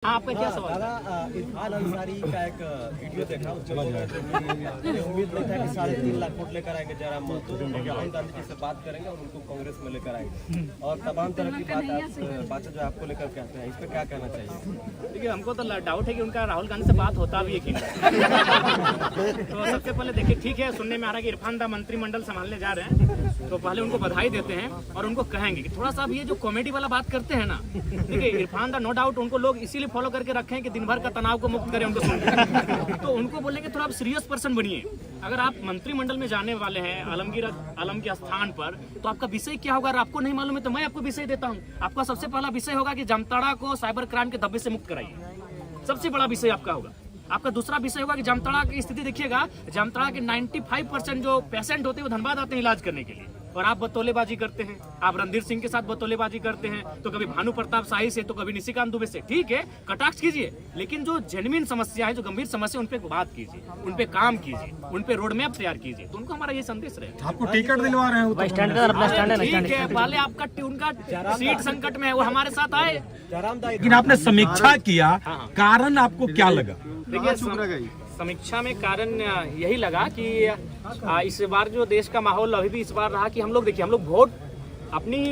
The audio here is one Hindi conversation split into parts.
आपका क्या सवाल? दादा, इरफान अंसारी का एक वीडियो देखा, उसमें उम्मीद नहीं था कि 3.5 लाख वोट लेकर आएंगे जयराम महतो, राहुल गांधी जी से बात करेंगे और उनको कांग्रेस में लेकर आएंगे और तमाम तरह की बातें जो आपको लेकर कहते हैं, इस पर क्या कहना चाहिए? देखिए, हमको तो डाउट है कि उनका राहुल गांधी से बात होता भी है कि नहीं। तो सबसे पहले देखिए, ठीक है, सुनने में आ रहा है कि इरफान दा मंत्रिमंडल संभालने जा रहे हैं, तो पहले उनको बधाई देते हैं और उनको कहेंगे कि थोड़ा सा अब ये जो कॉमेडी वाला बात करते हैं ना, देखिए इरफान दा नो डाउट उनको लोग इसीलिए फॉलो करके रखे हैं कि दिन भर का तनाव को मुक्त करें उनको सुन। तो उनको बोलेंगे थोड़ा आप सीरियस पर्सन बनिए। अगर आप मंत्रिमंडल में जाने वाले हैं आलम के स्थान पर, तो आपका विषय क्या होगा? अगर आपको नहीं मालूम है तो मैं आपको विषय देता हूँ। आपका सबसे पहला विषय होगा कि जामताड़ा को साइबर क्राइम के धब्बे से मुक्त कराइए, सबसे बड़ा विषय आपका होगा। आपका दूसरा विषय होगा कि जामताड़ा की स्थिति देखिएगा, जामताड़ा के 95% जो पेशेंट होते हैं वो धनबाद आते हैं इलाज करने के लिए, और आप बतौलेबाजी करते हैं। आप रणधीर सिंह के साथ बतौलेबाजी करते हैं, तो कभी भानु प्रताप शाही से, तो कभी निशिकांत दुबे से। ठीक है, कटाक्ष कीजिए, लेकिन जो जेन्युइन समस्या है, जो गंभीर समस्या, उन पे बात कीजिए, उन पे काम कीजिए, उन पे रोड मैप तैयार कीजिए। तो उनको हमारा ये संदेश रहे। आपको टिकट दिलवा रहे हैं, ठीक है, पहले आपका उनका सीट संकट में है, वो हमारे साथ आए। लेकिन आपने समीक्षा किया, कारण आपको क्या लगा? देखिए, समीक्षा में कारण यही लगा कि इस बार जो देश का माहौल अभी भी इस बार रहा कि हम लोग देखिए, हम लोग वोट अपनी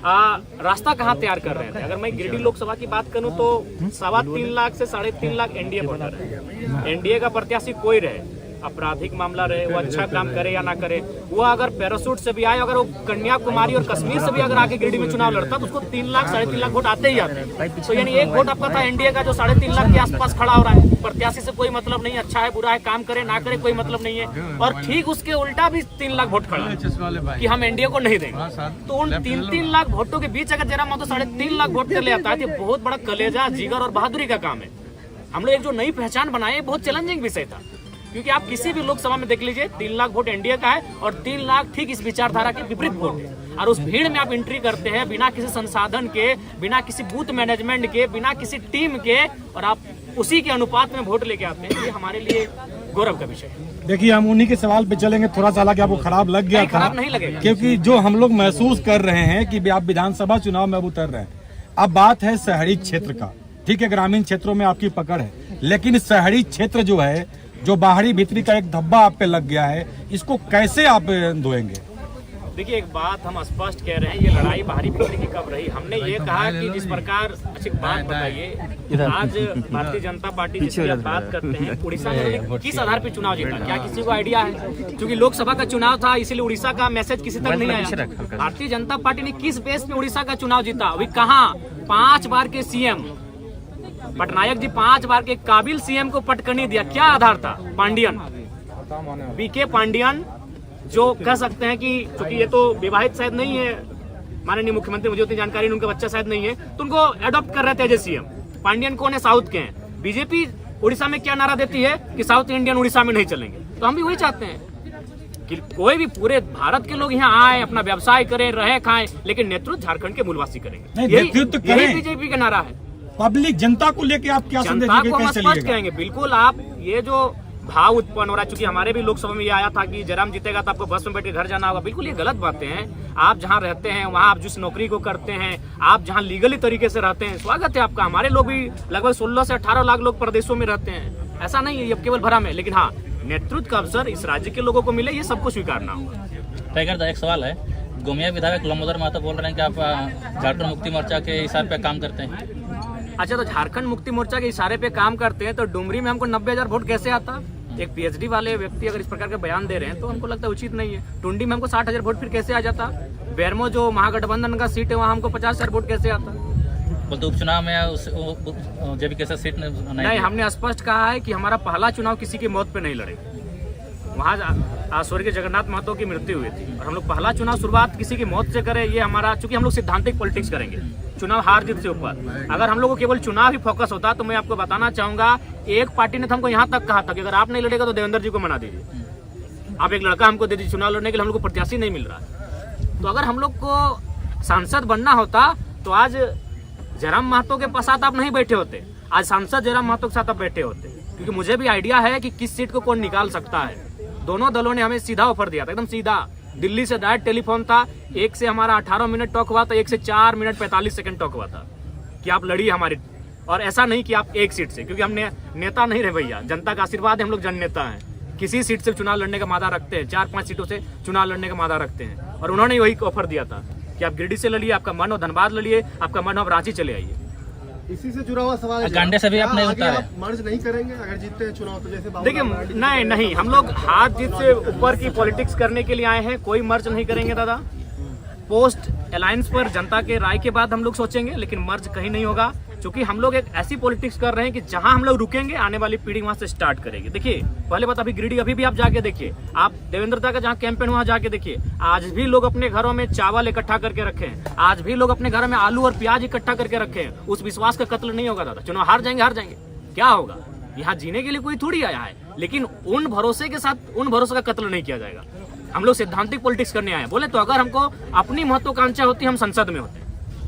रास्ता कहाँ तैयार कर रहे थे। अगर मैं गिरिडीह लोकसभा की बात करूं तो 3.25 लाख से 3.5 लाख एनडीए वोटर है। एनडीए का प्रत्याशी कोई रहे, आपराधिक मामला रहे, वो अच्छा काम करे या ना करे, वो अगर पैरासूट से भी आए, अगर वो कन्याकुमारी और कश्मीर से भी अगर आके गिरिडीह में चुनाव लड़ता तो उसको 3 लाख 3.5 लाख वोट आते ही आते हैं। तो यानी एक वोट आपका था एनडीए का जो 3.5 लाख के आसपास खड़ा हो रहा है। प्रत्याशी से कोई मतलब नहीं, अच्छा है बुरा है, काम करे ना करे कोई मतलब नहीं है। और ठीक उसके उल्टा भी 3 लाख वोट खड़ा है कि हम एनडीए को नहीं देंगे। तो उन 3 लाख वोटों के बीच अगर जयराम महतो 3.5 लाख वोट कर ले आता है तो बहुत बड़ा कलेजा, जिगर और बहादुरी का काम है। हम लोग एक जो नई पहचान बनाए, बहुत चैलेंजिंग विषय था, क्योंकि आप किसी भी लोकसभा में देख लीजिए 3 लाख वोट एनडीए का है और 3 लाख ठीक इस विचारधारा के विपरीत वोट है। और उस भीड़ में आप एंट्री करते हैं बिना किसी संसाधन के, बिना किसी बूथ मैनेजमेंट के, बिना किसी टीम के, और आप उसी के अनुपात में वोट लेके आते हैं। ये हमारे लिए गौरव का विषय है। देखिए, हम उन्हीं के सवाल पे चलेंगे। थोड़ा सा हालांकि आपको खराब लग गया था, खराब नहीं लगेगा, क्योंकि जो हम लोग महसूस कर रहे हैं कि आप विधानसभा चुनाव में अब उतर रहे हैं। अब बात है शहरी क्षेत्र का, ठीक है, ग्रामीण क्षेत्रों में आपकी पकड़ है, लेकिन शहरी क्षेत्र जो है, जो बाहरी भीतरी का एक धब्बा आप पे लग गया है, इसको कैसे आप धोएंगे? देखिए, एक बात हम स्पष्ट कह रहे हैं, ये लड़ाई बाहरी भीतरी की कब रही? हमने ये कहा कि जिस प्रकार, अच्छी बात बताइए, आज भारतीय जनता पार्टी जिसकी आप बात करते हैं, उड़ीसा में किस आधार पर चुनाव जीता, क्या किसी को आइडिया है? क्योंकि लोकसभा का चुनाव था, इसीलिए उड़ीसा का मैसेज किसी तक नहीं आया। भारतीय जनता पार्टी ने किस बेस पे उड़ीसा का चुनाव जीता? अभी कहाँ 5 बार के सीएम पटनायक जी 5 बार के काबिल सीएम को पटकनी दिया, क्या आधार था? पांडियन, बीके पांडियन, जो कह सकते हैं कि चूंकि ये तो विवाहित शायद नहीं है माननीय मुख्यमंत्री, मुझे उतनी जानकारी नहीं, उनका बच्चा शायद नहीं है, तो उनको अडॉप्ट कर रहे थे एज सीएम। पांडियन कौन है? साउथ के हैं। बीजेपी उड़ीसा में क्या नारा देती है कि साउथ इंडियन उड़ीसा में नहीं चलेंगे। तो हम भी वही चाहते हैं कि कोई भी पूरे भारत के लोग यहाँ आए, अपना व्यवसाय करें, रहे खाएं, लेकिन नेतृत्व झारखंड के मूलवासी करेंगे। यही बीजेपी का नारा है। पब्लिक जनता को लेके आप क्या संदेश जनता को हम स्पष्ट कहेंगे, बिल्कुल आप ये जो भाव उत्पन्न हो रहा है, चूंकि हमारे भी लोकसभा में ये आया था कि जयराम जीतेगा तो आपको बस में बैठ के घर जाना होगा, बिल्कुल ये गलत बातें हैं। आप जहां रहते हैं, वहां आप जिस नौकरी को करते हैं, आप जहां लीगली तरीके से रहते हैं, स्वागत है आपका। हमारे लोग भी लगभग 16 से 18 लाख लोग प्रदेशों में रहते हैं, ऐसा नहीं है ये केवल भ्रम है। लेकिन हाँ, नेतृत्व का अवसर इस राज्य के लोगों को मिले, ये सबको स्वीकारना होगा। टाइगर, एक सवाल है, गोमिया विधायक लंबोदर महतो बोल रहे हैं कि आप झारखंड मुक्ति मोर्चा के हिसाब पे काम करते हैं। अच्छा, तो झारखंड मुक्ति मोर्चा के इशारे पे काम करते हैं, तो डुमरी में हमको 90,000 वोट कैसे आता? एक पीएचडी वाले व्यक्ति अगर इस प्रकार के बयान दे रहे हैं तो हमको लगता है उचित नहीं है। टुंडी में हमको 60,000 वोट फिर कैसे आ जाता? बेरमो जो महागठबंधन का सीट है, वहाँ हमको 50,000 वोट कैसे आता? बोलते उपचुनाव में जब कैसे सीट नहीं, हमने स्पष्ट कहा है कि हमारा पहला चुनाव किसी की मौत पे नहीं लड़ेगा। वहाँ स्वर्गीय जगन्नाथ महतो की मृत्यु हुई थी और हम लोग पहला चुनाव शुरुआत किसी की मौत से करें, ये हमारा, चूंकि हम लोग सिद्धांतिक पॉलिटिक्स करेंगे, चुनाव हार जीत से ऊपर। अगर हम लोग को केवल चुनाव ही फोकस होता तो मैं आपको बताना चाहूंगा, एक पार्टी ने तो हमको यहाँ तक कहा था कि अगर आप नहीं लड़ेगा तो देवेंद्र जी को मना दीजिए, आप एक लड़का हमको दे दीजिए चुनाव लड़ने के लिए, हम लोग को प्रत्याशी नहीं मिल रहा है। तो अगर हम लोग को सांसद बनना होता तो आज जयराम महतो के साथ आप नहीं बैठे होते, आज सांसद जयराम महतो के साथ आप बैठे होते, क्योंकि मुझे भी आइडिया है कि किस सीट को कौन निकाल सकता है। दोनों दलों ने हमें सीधा ऑफर दिया था, एकदम सीधा, दिल्ली से डायरेक्ट टेलीफोन था, एक से हमारा 18 मिनट टॉक हुआ था, एक से 4 मिनट 45 सेकंड टॉक हुआ था कि आप लड़िए हमारे और ऐसा नहीं कि आप एक सीट से, क्योंकि हमने नेता नहीं रहे भैया, जनता का आशीर्वाद है, हम लोग जन नेता हैं। किसी सीट से चुनाव लड़ने का वादा रखते हैं, 4-5 सीटों से चुनाव लड़ने का वादा रखते हैं। और उन्होंने वही ऑफर दिया था कि आप गिरिडीह से लड़िए, आपका मन हो धनबाद लड़िए, आपका मन हो आप रांची चले आइए। इसी से जुड़ा हुआ सवाल है, गांडे से भी आप नहीं आगे उतारे। आप मर्ज नहीं करेंगे अगर जीतते हैं चुनाव तो? जैसे देखिए नहीं, हम लोग हाथ जीत से ऊपर की पॉलिटिक्स करने के लिए आए हैं, कोई मर्ज नहीं करेंगे दादा। पोस्ट अलायंस पर जनता के राय के बाद हम लोग सोचेंगे, लेकिन मर्ज कहीं नहीं होगा, क्योंकि हम लोग एक ऐसी पॉलिटिक्स कर रहे हैं कि जहां हम लोग रुकेंगे आने वाली पीढ़ी वहां से स्टार्ट करेगी। देखिए पहले बात, अभी गिरिडीह अभी भी आप जाके देखिए, आप देवेंद्र दा का जहां कैंपेन वहां जाके देखिए, आज भी लोग अपने घरों में चावल इकट्ठा करके रखे हैं, आज भी लोग अपने घरों में आलू और प्याज इकट्ठा करके रखे हैं। उस विश्वास का कत्ल नहीं होगा दादा। चुनाव हार जाएंगे, क्या होगा? यहाँ जीने के लिए कोई थोड़ी आया है, लेकिन उन भरोसे के साथ उन भरोसे का कत्ल नहीं किया जाएगा। हम लोग सैद्धांतिक पॉलिटिक्स करने आए हैं। बोले तो अगर हमको अपनी महत्वाकांक्षा होती, हम संसद में होते।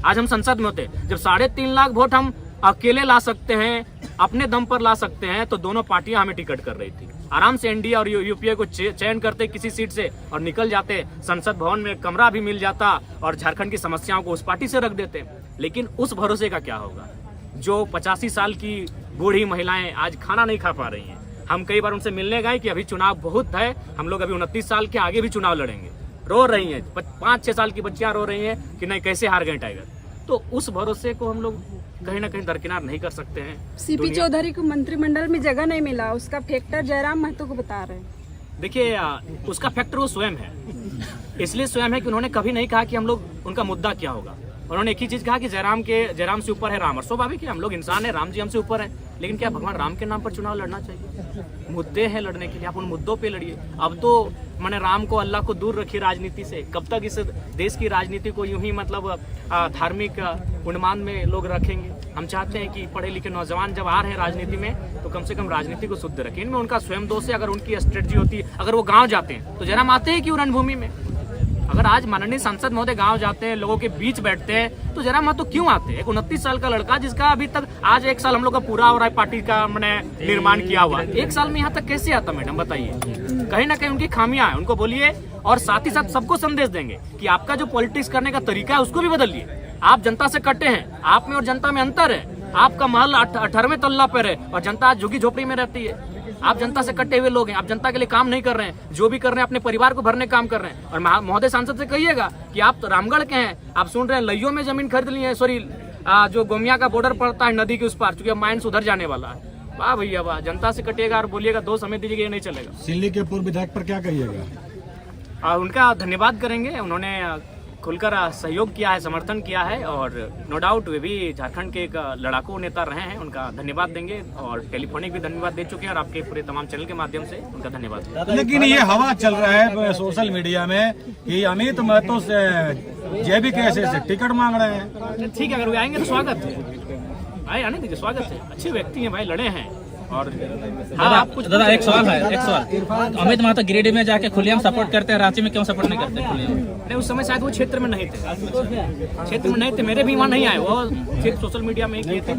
आज हम संसद में होते। जब 3.5 लाख वोट हम अकेले ला सकते हैं, अपने दम पर ला सकते हैं, तो दोनों पार्टियां हमें टिकट कर रही थी। आराम से एनडीए और यूपीए को चयन करते किसी सीट से और निकल जाते, संसद भवन में कमरा भी मिल जाता और झारखंड की समस्याओं को उस पार्टी से रख देते। लेकिन उस भरोसे का क्या होगा? जो 85 साल की बूढ़ी महिलाएं आज खाना नहीं खा पा रही हैं। हम कई बार उनसे मिलने गए कि अभी चुनाव बहुत है, हम लोग अभी 29 साल के आगे भी चुनाव लड़ेंगे। रो रही हैं, 5-6 साल की बच्चियां रो रही हैं कि नहीं कैसे हार गए टाइगर। तो उस भरोसे को हम लोग कहीं ना कहीं दरकिनार नहीं कर सकते हैं। सीपी चौधरी को मंत्रिमंडल में जगह नहीं मिला, उसका फैक्टर जयराम महतो को बता रहे हैं। देखिए उसका फैक्टर वो स्वयं है, इसलिए स्वयं है कि उन्होंने कभी नहीं कहा कि हम लोग उनका मुद्दा क्या होगा। उन्होंने एक ही चीज कहा कि जयराम से ऊपर है राम। और स्वाभाविक है, हम लोग इंसान है, राम जी हमसे ऊपर है, लेकिन क्या भगवान राम के नाम पर चुनाव लड़ना चाहिए? मुद्दे हैं लड़ने के लिए, आप उन मुद्दों पे लड़िए। अब तो मैंने राम को अल्लाह को दूर रखिए राजनीति से। कब तक इस देश की राजनीति को यूं ही मतलब धार्मिक उन्माद में लोग रखेंगे? हम चाहते हैं कि पढ़े लिखे नौजवान जब आ रहे हैं राजनीति में, तो कम से कम राजनीति को शुद्ध रखें। इनमें उनका स्वयं दोष है। अगर उनकी स्ट्रेटजी होती, अगर वो गाँव जाते हैं तो जयराम आते हैं क्यों रणभूमि में? अगर आज माननीय सांसद महोदय गांव जाते हैं, लोगों के बीच बैठते हैं, तो जयराम महतो क्यों आते हैं? एक 29 साल का लड़का जिसका अभी तक आज 1 साल हम लोग का पूरा हो रहा है, पार्टी का मैंने निर्माण किया हुआ, 1 साल में यहाँ तक कैसे आता मैडम बताइए? कहीं ना कहीं उनकी खामियां हैं, उनको बोलिए। और साथ ही साथ सबको संदेश देंगे कि आपका जो पॉलिटिक्स करने का तरीका है उसको भी बदलिए। आप जनता से कटे हैं, आप में और जनता में अंतर है। आपका महल 18वें तल्ला पर है और जनता आज झुग्गी झोपड़ी में रहती है। आप जनता से कटे हुए लोग हैं, आप जनता के लिए काम नहीं कर रहे हैं, जो भी कर रहे हैं अपने परिवार को भरने काम कर रहे हैं। और महोदय सांसद से कहिएगा कि आप तो रामगढ़ के हैं, आप सुन रहे हैं लइयों में जमीन खरीद ली है, सॉरी जो गोमिया का बॉर्डर पड़ता है नदी के उस पार, चूंकि माइन सुधर जाने वाला है। वाह भैया वाह, जनता से कटिएगा और बोलिएगा 2 समय दीजिएगा, ये नहीं चलेगा। सिल्ली के पूर्व विधायक पर क्या कहिएगा? उनका धन्यवाद करेंगे, उन्होंने खुलकर सहयोग किया है, समर्थन किया है, और नो डाउट वे भी झारखंड के एक लड़ाकू नेता रहे हैं। उनका धन्यवाद देंगे और टेलीफोनिक भी धन्यवाद दे चुके हैं, और आपके पूरे तमाम चैनल के माध्यम से उनका धन्यवाद। लेकिन ये हवा चल रहा है सोशल मीडिया में कि अमित महतो से जैविक कैसे से टिकट मांग रहे हैं। ठीक है, अगर वो आएंगे तो स्वागत है, आने दीजिए, स्वागत है। अच्छे व्यक्ति हैं भाई, लड़े हैं। और हाँ, आप कुछ दादा एक सवाल। अमित महतो गिरिडीह में जाके खुलेआम सपोर्ट करते हैं, रांची में क्यों सपोर्ट नहीं करते खुलेआम? नहीं, उस समय शायद वो क्षेत्र में नहीं थे, मेरे भी वहाँ नहीं आए, वो सिर्फ सोशल मीडिया में ही किए थे।